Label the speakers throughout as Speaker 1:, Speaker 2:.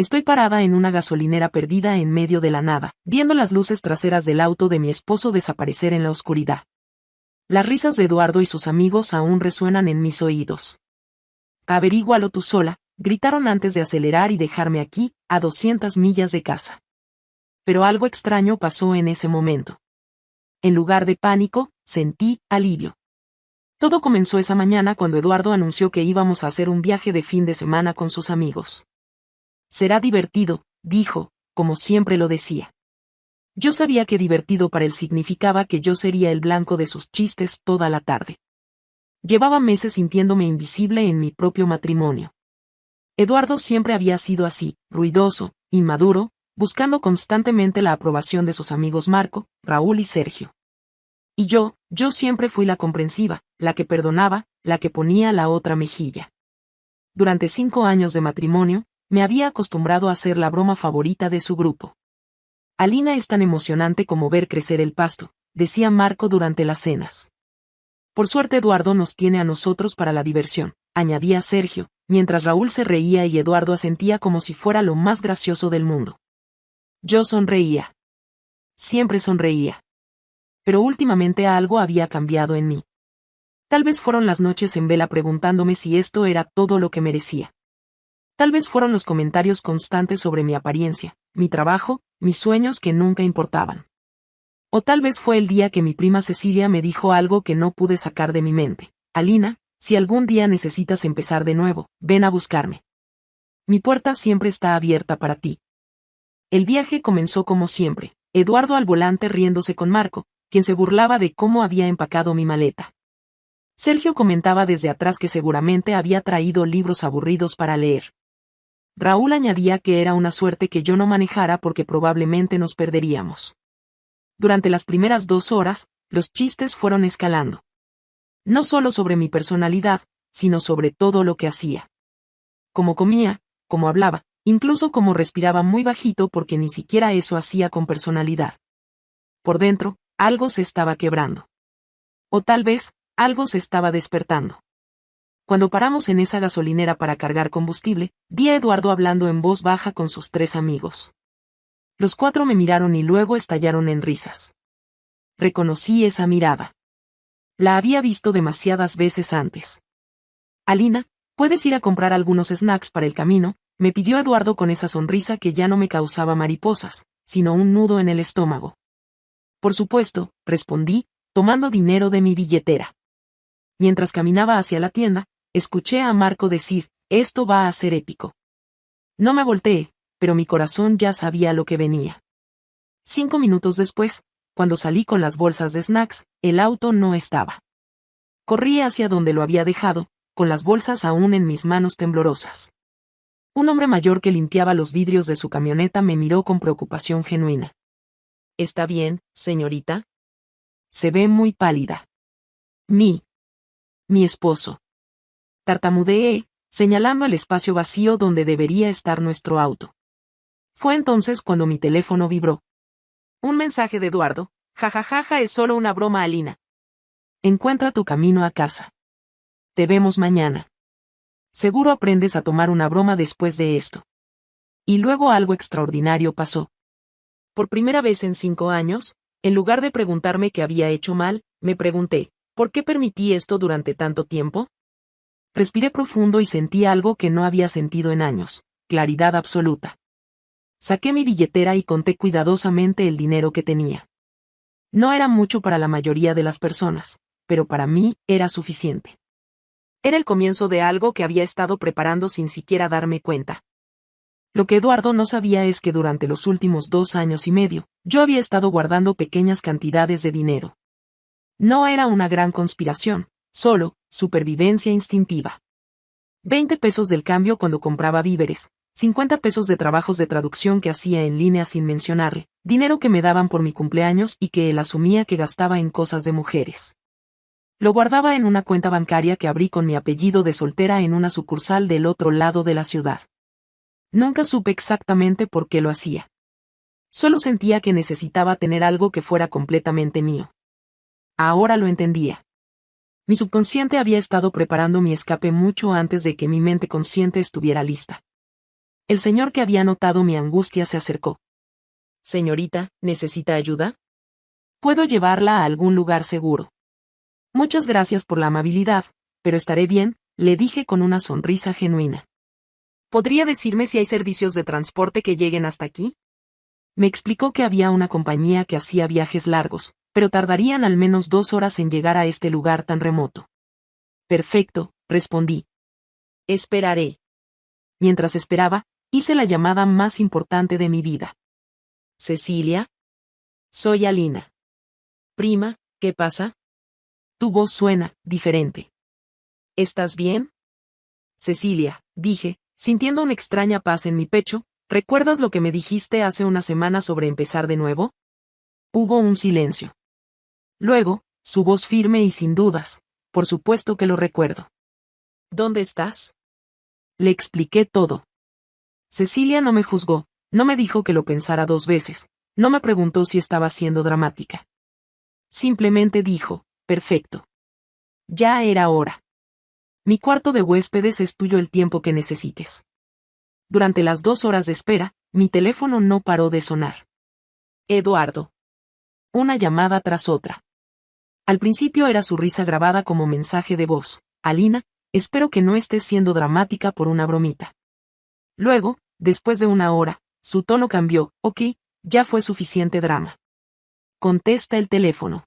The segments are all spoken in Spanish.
Speaker 1: Estoy parada en una gasolinera perdida en medio de la nada, viendo las luces traseras del auto de mi esposo desaparecer en la oscuridad. Las risas de Eduardo y sus amigos aún resuenan en mis oídos. Averígualo tú sola, gritaron antes de acelerar y dejarme aquí, a 200 millas de casa. Pero algo extraño pasó en ese momento. En lugar de pánico, sentí alivio. Todo comenzó esa mañana cuando Eduardo anunció que íbamos a hacer un viaje de fin de semana con sus amigos. Será divertido, dijo, como siempre lo decía. Yo sabía que divertido para él significaba que yo sería el blanco de sus chistes toda la tarde. Llevaba meses sintiéndome invisible en mi propio matrimonio. Eduardo siempre había sido así, ruidoso, inmaduro, buscando constantemente la aprobación de sus amigos Marco, Raúl y Sergio. Y yo siempre fui la comprensiva, la que perdonaba, la que ponía la otra mejilla. Durante 5 años de matrimonio, me había acostumbrado a ser la broma favorita de su grupo. Alina es tan emocionante como ver crecer el pasto, decía Marco durante las cenas. Por suerte Eduardo nos tiene a nosotros para la diversión, añadía Sergio, mientras Raúl se reía y Eduardo asentía como si fuera lo más gracioso del mundo. Yo sonreía. Siempre sonreía. Pero últimamente algo había cambiado en mí. Tal vez fueron las noches en vela preguntándome si esto era todo lo que merecía. Tal vez fueron los comentarios constantes sobre mi apariencia, mi trabajo, mis sueños que nunca importaban. O tal vez fue el día que mi prima Cecilia me dijo algo que no pude sacar de mi mente. Alina, si algún día necesitas empezar de nuevo, ven a buscarme. Mi puerta siempre está abierta para ti. El viaje comenzó como siempre, Eduardo al volante riéndose con Marco, quien se burlaba de cómo había empacado mi maleta. Sergio comentaba desde atrás que seguramente había traído libros aburridos para leer. Raúl añadía que era una suerte que yo no manejara porque probablemente nos perderíamos. Durante las primeras 2 horas, los chistes fueron escalando. No solo sobre mi personalidad, sino sobre todo lo que hacía. Cómo comía, cómo hablaba, incluso cómo respiraba muy bajito porque ni siquiera eso hacía con personalidad. Por dentro, algo se estaba quebrando. O tal vez, algo se estaba despertando. Cuando paramos en esa gasolinera para cargar combustible, vi a Eduardo hablando en voz baja con sus 3 amigos. Los 4 me miraron y luego estallaron en risas. Reconocí esa mirada. La había visto demasiadas veces antes. Alina, ¿puedes ir a comprar algunos snacks para el camino?, me pidió Eduardo con esa sonrisa que ya no me causaba mariposas, sino un nudo en el estómago. Por supuesto, respondí, tomando dinero de mi billetera. Mientras caminaba hacia la tienda, escuché a Marco decir, esto va a ser épico. No me volteé, pero mi corazón ya sabía lo que venía. 5 minutos después, cuando salí con las bolsas de snacks, el auto no estaba. Corrí hacia donde lo había dejado, con las bolsas aún en mis manos temblorosas. Un hombre mayor que limpiaba los vidrios de su camioneta me miró con preocupación genuina. ¿Está bien, señorita? Se ve muy pálida. Mi esposo. Tartamudeé, señalando el espacio vacío donde debería estar nuestro auto. Fue entonces cuando mi teléfono vibró. Un mensaje de Eduardo, jajajaja, es solo una broma, Alina. Encuentra tu camino a casa. Te vemos mañana. Seguro aprendes a tomar una broma después de esto. Y luego algo extraordinario pasó. Por primera vez en 5 años, en lugar de preguntarme qué había hecho mal, me pregunté, ¿por qué permití esto durante tanto tiempo? Respiré profundo y sentí algo que no había sentido en años, claridad absoluta. Saqué mi billetera y conté cuidadosamente el dinero que tenía. No era mucho para la mayoría de las personas, pero para mí era suficiente. Era el comienzo de algo que había estado preparando sin siquiera darme cuenta. Lo que Eduardo no sabía es que durante los últimos 2 años y medio, yo había estado guardando pequeñas cantidades de dinero. No era una gran conspiración, solo supervivencia instintiva. 20 pesos del cambio cuando compraba víveres, 50 pesos de trabajos de traducción que hacía en línea sin mencionarle, dinero que me daban por mi cumpleaños y que él asumía que gastaba en cosas de mujeres. Lo guardaba en una cuenta bancaria que abrí con mi apellido de soltera en una sucursal del otro lado de la ciudad. Nunca supe exactamente por qué lo hacía. Solo sentía que necesitaba tener algo que fuera completamente mío. Ahora lo entendía. Mi subconsciente había estado preparando mi escape mucho antes de que mi mente consciente estuviera lista. El señor que había notado mi angustia se acercó. Señorita, ¿necesita ayuda? Puedo llevarla a algún lugar seguro. Muchas gracias por la amabilidad, pero estaré bien, le dije con una sonrisa genuina. ¿Podría decirme si hay servicios de transporte que lleguen hasta aquí? Me explicó que había una compañía que hacía viajes largos, pero tardarían al menos 2 horas en llegar a este lugar tan remoto. Perfecto, respondí. Esperaré. Mientras esperaba, hice la llamada más importante de mi vida. Cecilia. Soy Alina. Prima, ¿qué pasa? Tu voz suena diferente. ¿Estás bien? Cecilia, dije, sintiendo una extraña paz en mi pecho, ¿recuerdas lo que me dijiste hace una semana sobre empezar de nuevo? Hubo un silencio. Luego, su voz firme y sin dudas, por supuesto que lo recuerdo. ¿Dónde estás? Le expliqué todo. Cecilia no me juzgó, no me dijo que lo pensara 2 veces, no me preguntó si estaba siendo dramática. Simplemente dijo, perfecto. Ya era hora. Mi cuarto de huéspedes es tuyo el tiempo que necesites. Durante las 2 horas de espera, mi teléfono no paró de sonar. Eduardo. Una llamada tras otra. Al principio era su risa grabada como mensaje de voz. Alina, espero que no estés siendo dramática por una bromita. Luego, después de 1 hora, su tono cambió. Ok, ya fue suficiente drama. Contesta el teléfono.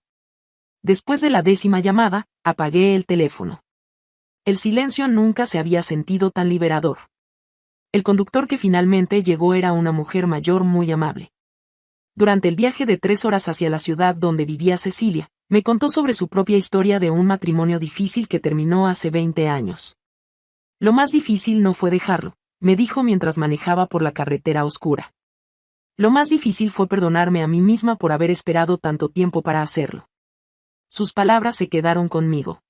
Speaker 1: Después de la 10ª llamada, apagué el teléfono. El silencio nunca se había sentido tan liberador. El conductor que finalmente llegó era una mujer mayor muy amable. Durante el viaje de 3 horas hacia la ciudad donde vivía Cecilia, me contó sobre su propia historia de un matrimonio difícil que terminó hace 20 años. Lo más difícil no fue dejarlo, me dijo mientras manejaba por la carretera oscura. Lo más difícil fue perdonarme a mí misma por haber esperado tanto tiempo para hacerlo. Sus palabras se quedaron conmigo.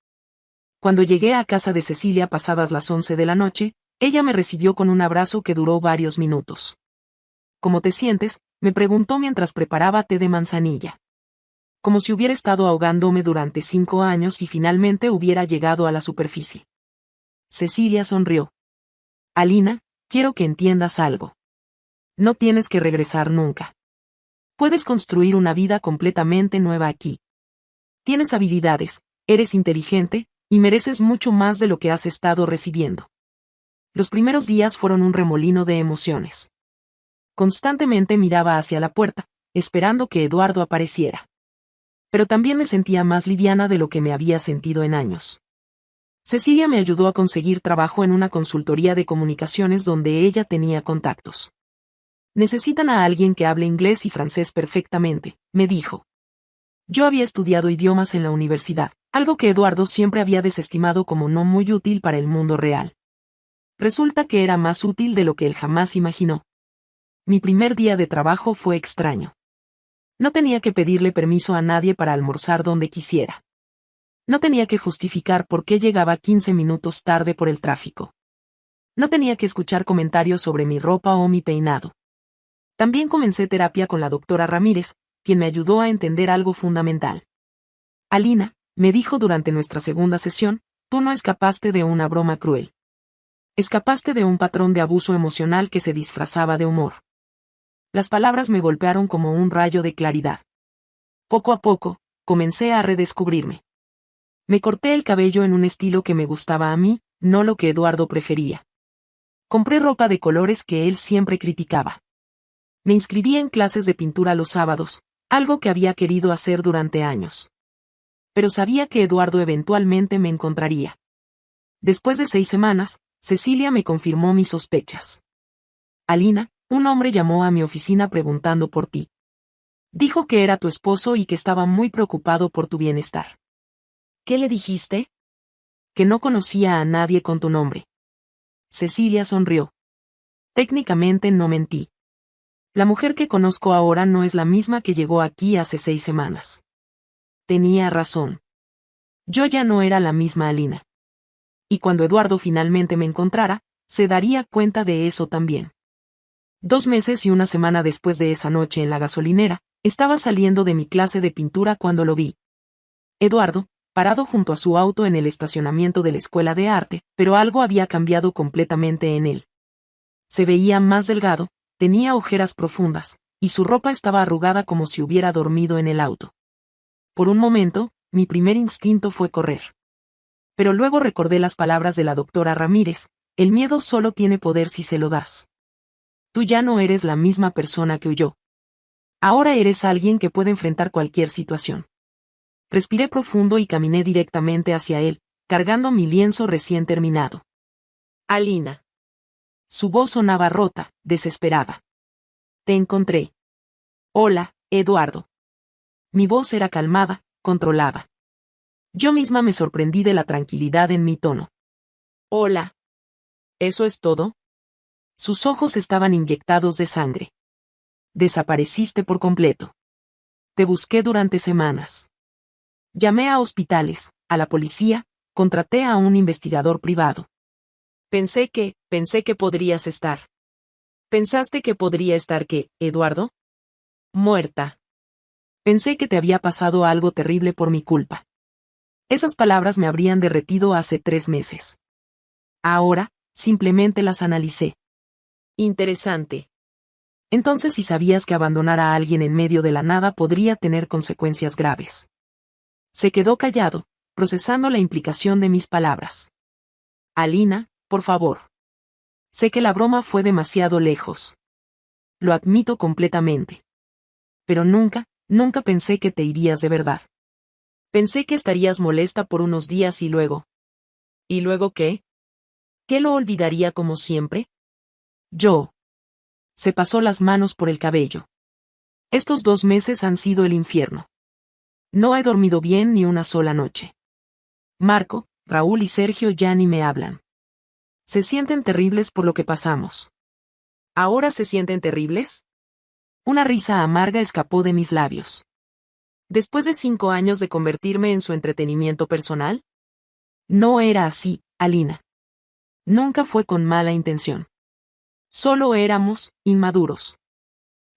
Speaker 1: Cuando llegué a casa de Cecilia pasadas las 11 de la noche, ella me recibió con un abrazo que duró varios minutos. ¿Cómo te sientes?, me preguntó mientras preparaba té de manzanilla. Como si hubiera estado ahogándome durante 5 años y finalmente hubiera llegado a la superficie. Cecilia sonrió. Alina, quiero que entiendas algo. No tienes que regresar nunca. Puedes construir una vida completamente nueva aquí. Tienes habilidades, eres inteligente, y mereces mucho más de lo que has estado recibiendo. Los primeros días fueron un remolino de emociones. Constantemente miraba hacia la puerta, esperando que Eduardo apareciera. Pero también me sentía más liviana de lo que me había sentido en años. Cecilia me ayudó a conseguir trabajo en una consultoría de comunicaciones donde ella tenía contactos. Necesitan a alguien que hable inglés y francés perfectamente, me dijo. Yo había estudiado idiomas en la universidad, algo que Eduardo siempre había desestimado como no muy útil para el mundo real. Resulta que era más útil de lo que él jamás imaginó. Mi primer día de trabajo fue extraño. No tenía que pedirle permiso a nadie para almorzar donde quisiera. No tenía que justificar por qué llegaba 15 minutos tarde por el tráfico. No tenía que escuchar comentarios sobre mi ropa o mi peinado. También comencé terapia con la doctora Ramírez, quien me ayudó a entender algo fundamental. Alina, me dijo durante nuestra segunda sesión, tú no escapaste de una broma cruel. Escapaste de un patrón de abuso emocional que se disfrazaba de humor. Las palabras me golpearon como un rayo de claridad. Poco a poco, comencé a redescubrirme. Me corté el cabello en un estilo que me gustaba a mí, no lo que Eduardo prefería. Compré ropa de colores que él siempre criticaba. Me inscribí en clases de pintura los sábados, algo que había querido hacer durante años. Pero sabía que Eduardo eventualmente me encontraría. Después de 6 semanas, Cecilia me confirmó mis sospechas. Alina, un hombre llamó a mi oficina preguntando por ti. Dijo que era tu esposo y que estaba muy preocupado por tu bienestar. ¿Qué le dijiste? Que no conocía a nadie con tu nombre. Cecilia sonrió. Técnicamente no mentí. La mujer que conozco ahora no es la misma que llegó aquí hace 6 semanas. Tenía razón. Yo ya no era la misma Alina. Y cuando Eduardo finalmente me encontrara, se daría cuenta de eso también. 2 meses y 1 semana después de esa noche en la gasolinera, estaba saliendo de mi clase de pintura cuando lo vi. Eduardo, parado junto a su auto en el estacionamiento de la escuela de arte, pero algo había cambiado completamente en él. Se veía más delgado, tenía ojeras profundas, y su ropa estaba arrugada como si hubiera dormido en el auto. Por un momento, mi primer instinto fue correr. Pero luego recordé las palabras de la doctora Ramírez: el miedo solo tiene poder si se lo das. Tú ya no eres la misma persona que huyó. Ahora eres alguien que puede enfrentar cualquier situación. Respiré profundo y caminé directamente hacia él, cargando mi lienzo recién terminado.
Speaker 2: Alina.
Speaker 1: Su voz sonaba rota, desesperada. Te encontré. Hola, Eduardo. Mi voz era calmada, controlada. Yo misma me sorprendí de la tranquilidad en mi tono.
Speaker 2: Hola. ¿Eso es todo?
Speaker 1: Sus ojos estaban inyectados de sangre. Desapareciste por completo. Te busqué durante semanas. Llamé a hospitales, a la policía, contraté a un investigador privado.
Speaker 2: Pensé que podrías estar. ¿Pensaste que podría estar qué, Eduardo?
Speaker 1: Muerta. Pensé que te había pasado algo terrible por mi culpa. Esas palabras me habrían derretido hace 3 meses. Ahora, simplemente las analicé.
Speaker 2: Interesante.
Speaker 1: Entonces, si sabías que abandonar a alguien en medio de la nada podría tener consecuencias graves. Se quedó callado, procesando la implicación de mis palabras. Alina, por favor. Sé que la broma fue demasiado lejos. Lo admito completamente. Pero nunca pensé que te irías de verdad.
Speaker 2: Pensé que estarías molesta por unos días y luego. ¿Y luego qué? ¿Qué lo olvidaría como siempre?
Speaker 1: Yo. Se pasó las manos por el cabello. Estos 2 meses han sido el infierno. No he dormido bien ni una sola noche. Marco, Raúl y Sergio ya ni me hablan. Se sienten terribles por lo que pasamos.
Speaker 2: ¿Ahora se sienten terribles?
Speaker 1: Una risa amarga escapó de mis labios.
Speaker 2: ¿Después de 5 años de convertirme en su entretenimiento personal?
Speaker 1: No era así, Alina. Nunca fue con mala intención. Solo éramos inmaduros.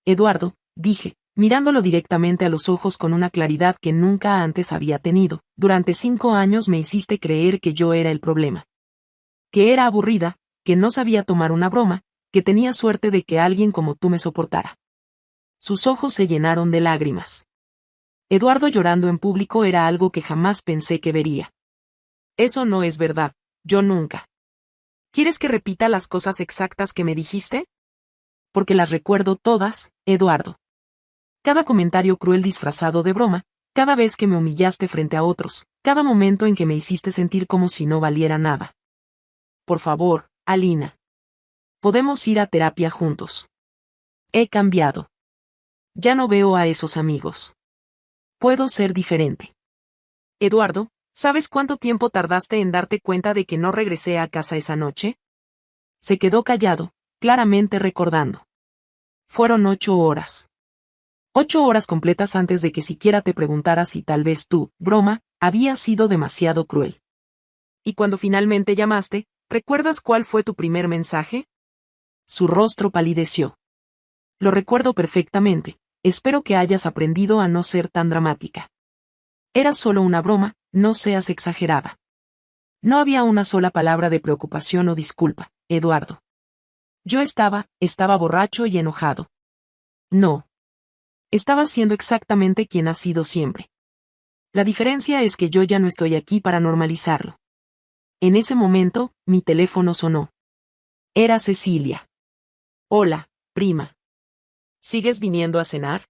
Speaker 1: Eduardo, dije, mirándolo directamente a los ojos con una claridad que nunca antes había tenido, durante 5 años me hiciste creer que yo era el problema. Que era aburrida, que no sabía tomar una broma, que tenía suerte de que alguien como tú me soportara. Sus ojos se llenaron de lágrimas. Eduardo llorando en público era algo que jamás pensé que vería.
Speaker 2: Eso no es verdad, yo nunca. ¿Quieres que repita las cosas exactas que me dijiste?
Speaker 1: Porque las recuerdo todas, Eduardo. Cada comentario cruel disfrazado de broma, cada vez que me humillaste frente a otros, cada momento en que me hiciste sentir como si no valiera nada. Por favor, Alina. Podemos ir a terapia juntos. He cambiado. Ya no veo a esos amigos. Puedo ser diferente.
Speaker 2: Eduardo, ¿sabes cuánto tiempo tardaste en darte cuenta de que no regresé a casa esa noche?
Speaker 1: Se quedó callado, claramente recordando. Fueron 8 horas. 8 horas completas antes de que siquiera te preguntara si tal vez tu broma había sido demasiado cruel.
Speaker 2: Y cuando finalmente llamaste, ¿recuerdas cuál fue tu primer mensaje?
Speaker 1: Su rostro palideció. Lo recuerdo perfectamente. Espero que hayas aprendido a no ser tan dramática. Era solo una broma, no seas exagerada. No había una sola palabra de preocupación o disculpa, Eduardo. Yo estaba borracho y enojado. No. Estaba siendo exactamente quien has sido siempre. La diferencia es que yo ya no estoy aquí para normalizarlo. En ese momento, mi teléfono sonó. Era Cecilia.
Speaker 2: Hola, prima. ¿Sigues viniendo a cenar?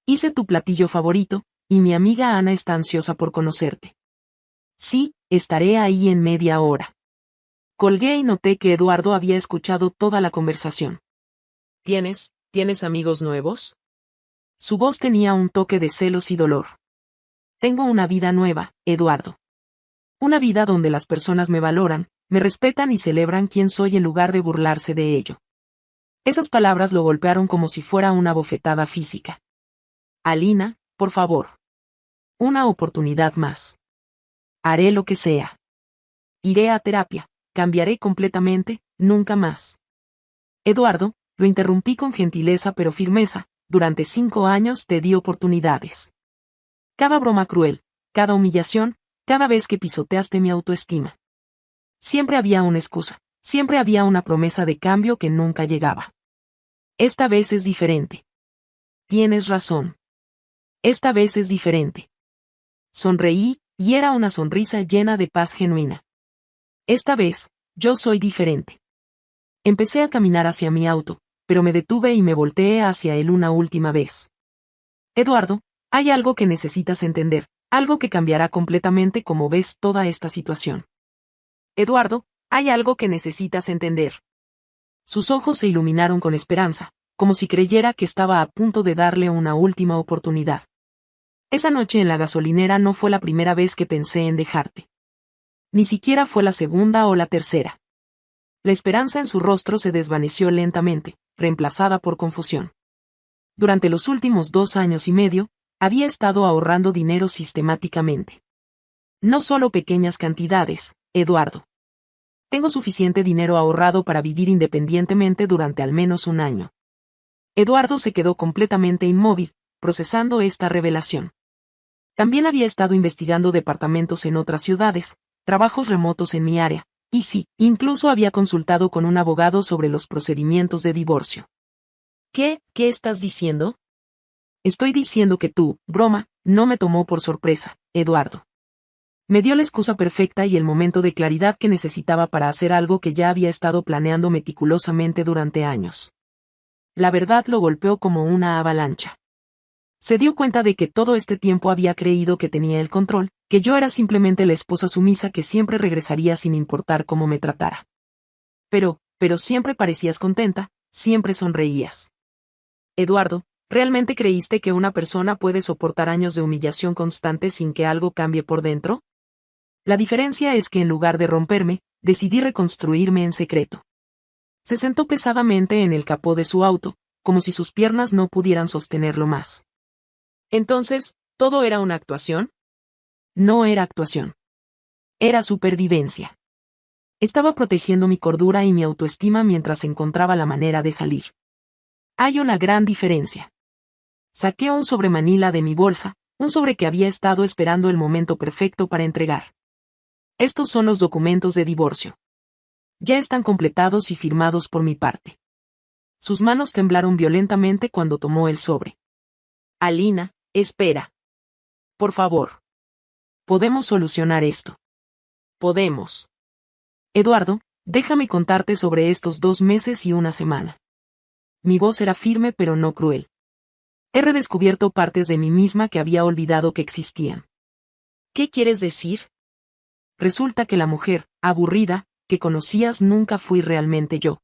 Speaker 1: Hice tu platillo favorito, y mi amiga Ana está ansiosa por conocerte. Sí, estaré ahí en media hora. Colgué y noté que Eduardo había escuchado toda la conversación.
Speaker 2: ¿Tienes amigos nuevos?
Speaker 1: Su voz tenía un toque de celos y dolor. Tengo una vida nueva, Eduardo. Una vida donde las personas me valoran, me respetan y celebran quién soy en lugar de burlarse de ello. Esas palabras lo golpearon como si fuera una bofetada física. Alina, por favor. Una oportunidad más. Haré lo que sea. Iré a terapia, cambiaré completamente, nunca más. Eduardo, lo interrumpí con gentileza pero firmeza, durante 5 años te di oportunidades. Cada broma cruel, cada humillación, cada vez que pisoteaste mi autoestima. Siempre había una excusa, siempre había una promesa de cambio que nunca llegaba. Esta vez es diferente. Tienes razón. Esta vez es diferente. Sonreí, y era una sonrisa llena de paz genuina. Esta vez, yo soy diferente. Empecé a caminar hacia mi auto, pero me detuve y me volteé hacia él una última vez. Eduardo, hay algo que necesitas entender, algo que cambiará completamente cómo ves toda esta situación. Eduardo, hay algo que necesitas entender. Sus ojos se iluminaron con esperanza, como si creyera que estaba a punto de darle una última oportunidad. Esa noche en la gasolinera no fue la primera vez que pensé en dejarte. Ni siquiera fue la segunda o la tercera. La esperanza en su rostro se desvaneció lentamente, reemplazada por confusión. Durante los últimos 2 años y medio, había estado ahorrando dinero sistemáticamente. No solo pequeñas cantidades, Eduardo. Tengo suficiente dinero ahorrado para vivir independientemente durante al menos 1 año. Eduardo se quedó completamente inmóvil, procesando esta revelación. También había estado investigando departamentos en otras ciudades, trabajos remotos en mi área, y sí, incluso había consultado con un abogado sobre los procedimientos de divorcio. ¿Qué estás diciendo? Estoy diciendo que tu broma no me tomó por sorpresa, Eduardo. Me dio la excusa perfecta y el momento de claridad que necesitaba para hacer algo que ya había estado planeando meticulosamente durante años. La verdad lo golpeó como una avalancha. Se dio cuenta de que todo este tiempo había creído que tenía el control, que yo era simplemente la esposa sumisa que siempre regresaría sin importar cómo me tratara. Pero siempre parecías contenta, siempre sonreías. Eduardo, ¿realmente creíste que una persona puede soportar años de humillación constante sin que algo cambie por dentro? La diferencia es que en lugar de romperme, decidí reconstruirme en secreto. Se sentó pesadamente en el capó de su auto, como si sus piernas no pudieran sostenerlo más. Entonces, ¿todo era una actuación? No era actuación. Era supervivencia. Estaba protegiendo mi cordura y mi autoestima mientras encontraba la manera de salir. Hay una gran diferencia. Saqué un sobre manila de mi bolsa, un sobre que había estado esperando el momento perfecto para entregar. Estos son los documentos de divorcio. Ya están completados y firmados por mi parte. Sus manos temblaron violentamente cuando tomó el sobre. Alina, espera. Por favor. Podemos solucionar esto. Podemos. Eduardo, déjame contarte sobre estos 2 meses y 1 semana. Mi voz era firme pero no cruel. He redescubierto partes de mí misma que había olvidado que existían. ¿Qué quieres decir? Resulta que la mujer, aburrida, que conocías nunca fui realmente yo.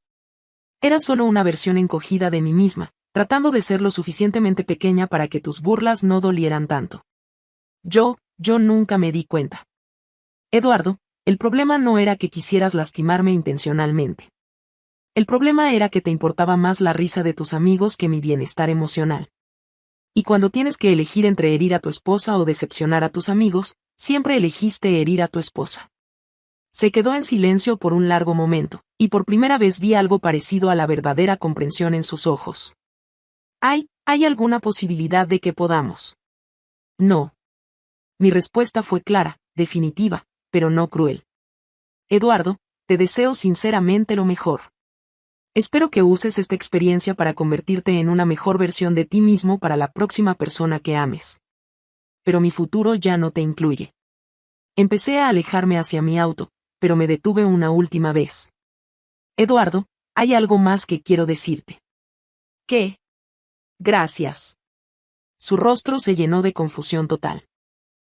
Speaker 1: Era solo una versión encogida de mí misma, tratando de ser lo suficientemente pequeña para que tus burlas no dolieran tanto. Yo nunca me di cuenta. Eduardo, el problema no era que quisieras lastimarme intencionalmente. El problema era que te importaba más la risa de tus amigos que mi bienestar emocional. Y cuando tienes que elegir entre herir a tu esposa o decepcionar a tus amigos, siempre elegiste herir a tu esposa. Se quedó en silencio por un largo momento, y por primera vez vi algo parecido a la verdadera comprensión en sus ojos. ¿Hay alguna posibilidad de que podamos? No. Mi respuesta fue clara, definitiva, pero no cruel. Eduardo, te deseo sinceramente lo mejor. Espero que uses esta experiencia para convertirte en una mejor versión de ti mismo para la próxima persona que ames. Pero mi futuro ya no te incluye. Empecé a alejarme hacia mi auto, pero me detuve una última vez. Eduardo, hay algo más que quiero decirte. ¿Qué? Gracias. Su rostro se llenó de confusión total.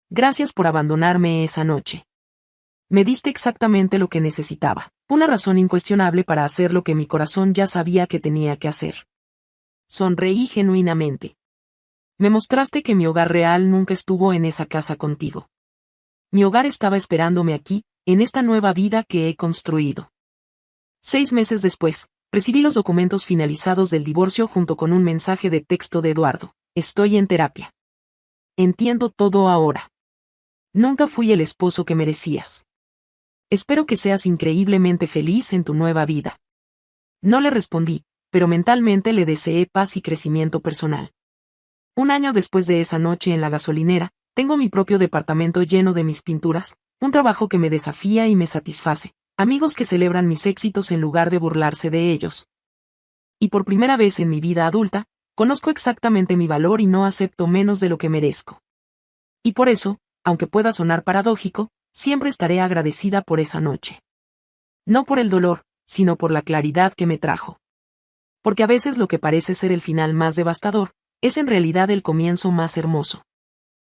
Speaker 1: Gracias por abandonarme esa noche. Me diste exactamente lo que necesitaba, una razón incuestionable para hacer lo que mi corazón ya sabía que tenía que hacer. Sonreí genuinamente. Me mostraste que mi hogar real nunca estuvo en esa casa contigo. Mi hogar estaba esperándome aquí, en esta nueva vida que he construido. 6 meses después, recibí los documentos finalizados del divorcio junto con un mensaje de texto de Eduardo. Estoy en terapia. Entiendo todo ahora. Nunca fui el esposo que merecías. Espero que seas increíblemente feliz en tu nueva vida. No le respondí, pero mentalmente le deseé paz y crecimiento personal. 1 año después de esa noche en la gasolinera, tengo mi propio departamento lleno de mis pinturas, un trabajo que me desafía y me satisface, Amigos que celebran mis éxitos en lugar de burlarse de ellos. Y por primera vez en mi vida adulta, conozco exactamente mi valor y no acepto menos de lo que merezco. Y por eso, aunque pueda sonar paradójico, siempre estaré agradecida por esa noche. No por el dolor, sino por la claridad que me trajo. Porque a veces lo que parece ser el final más devastador, es en realidad el comienzo más hermoso.